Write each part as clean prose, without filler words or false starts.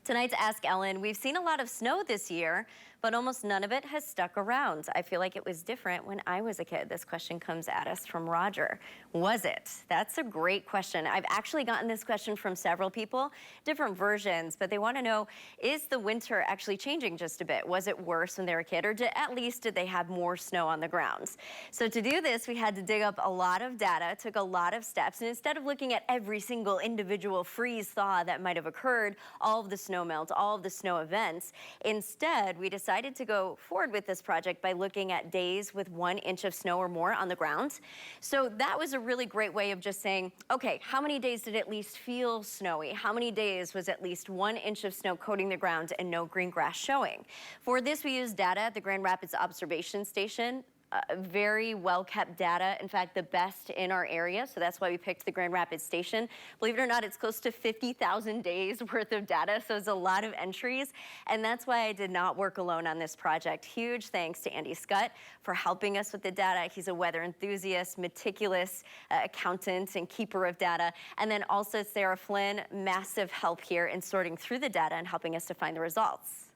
Tonight's Ask Ellen, we've seen a lot of snow this year, but almost none of it has stuck around. I feel like it was different when I was a kid. This question comes at us from Roger. Was it? That's a great question. I've actually gotten this question from several people, different versions, but they want to know, is the winter actually changing just a bit? Was it worse when they were a kid, or at least did they have more snow on the ground? So to do this, we had to dig up a lot of data, took a lot of steps, and instead of looking at every single individual freeze thaw that might have occurred, all of the snow melt, all of the snow events. Instead, we decided to go forward with this project by looking at days with 1 inch of snow or more on the ground. So that was a really great way of just saying, okay, how many days did it at least feel snowy? How many days was at least 1 inch of snow coating the ground and no green grass showing? For this, we used data at the Grand Rapids Observation Station. Very well-kept data, in fact, the best in our area, so that's why we picked the Grand Rapids station. Believe it or not, it's close to 50,000 days worth of data, so it's a lot of entries, and that's why I did not work alone on this project. Huge thanks to Andy Scott for helping us with the data. He's a weather enthusiast, meticulous accountant and keeper of data, and then also Sarah Flynn, massive help here in sorting through the data and helping us to find the results.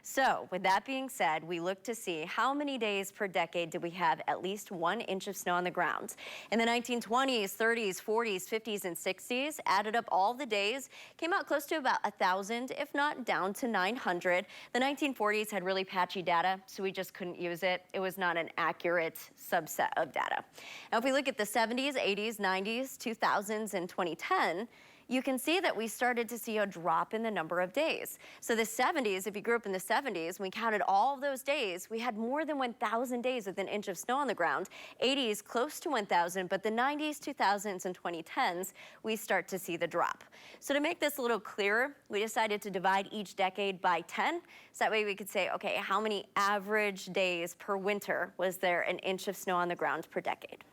So with that being said, we looked to see how many days per decade did we have at least 1 inch of snow on the ground. In the 1920s, 30s, 40s, 50s, and 60s, added up all the days, came out close to about 1,000, if not down to 900. The 1940s had really patchy data, so we just couldn't use it. It was not an accurate subset of data. Now, if we look at the 70s, 80s, 90s, 2000s, and 2010, you can see that we started to see a drop in the number of days. So the 70s, if you grew up in the 70s, we counted all of those days, we had more than 1,000 days with 1 inch of snow on the ground. 80s, close to 1,000, but the 90s, 2000s, and 2010s, we start to see the drop. So to make this a little clearer, we decided to divide each decade by 10. So that way we could say, okay, how many average days per winter was there 1 inch of snow on the ground per decade?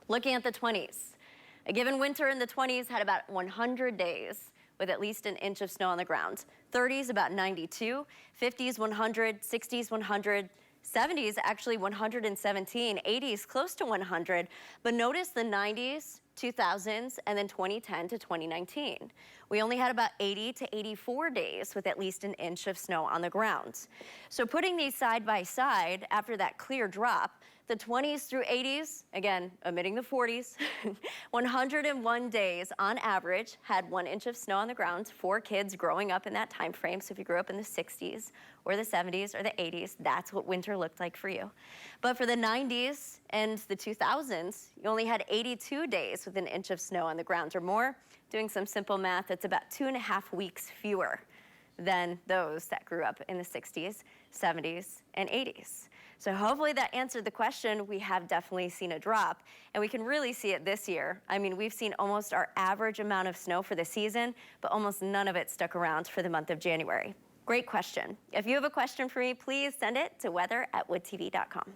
Looking at the 20s. A given winter in the 20s had about 100 days with at least 1 inch of snow on the ground. 30s, about 92. 50s, 100. 60s, 100. 70s, actually 117. 80s, close to 100. But notice the 90s, 2000s, and then 2010 to 2019. We only had about 80 to 84 days with at least 1 inch of snow on the ground. So putting these side by side after that clear drop, the 20s through 80s, again, omitting the 40s, 101 days on average had 1 inch of snow on the ground for kids growing up in that time frame. So if you grew up in the 60s or the 70s or the 80s, that's what winter looked like for you. But for the 90s and the 2000s, you only had 82 days with 1 inch of snow on the ground or more. Doing some simple math, that's about 2.5 weeks fewer than those that grew up in the 60s, 70s, and 80s. So hopefully that answered the question. We have definitely seen a drop, and we can really see it this year. I mean, we've seen almost our average amount of snow for the season, but almost none of it stuck around for the month of January. Great question. If you have a question for me, please send it to weather@woodtv.com.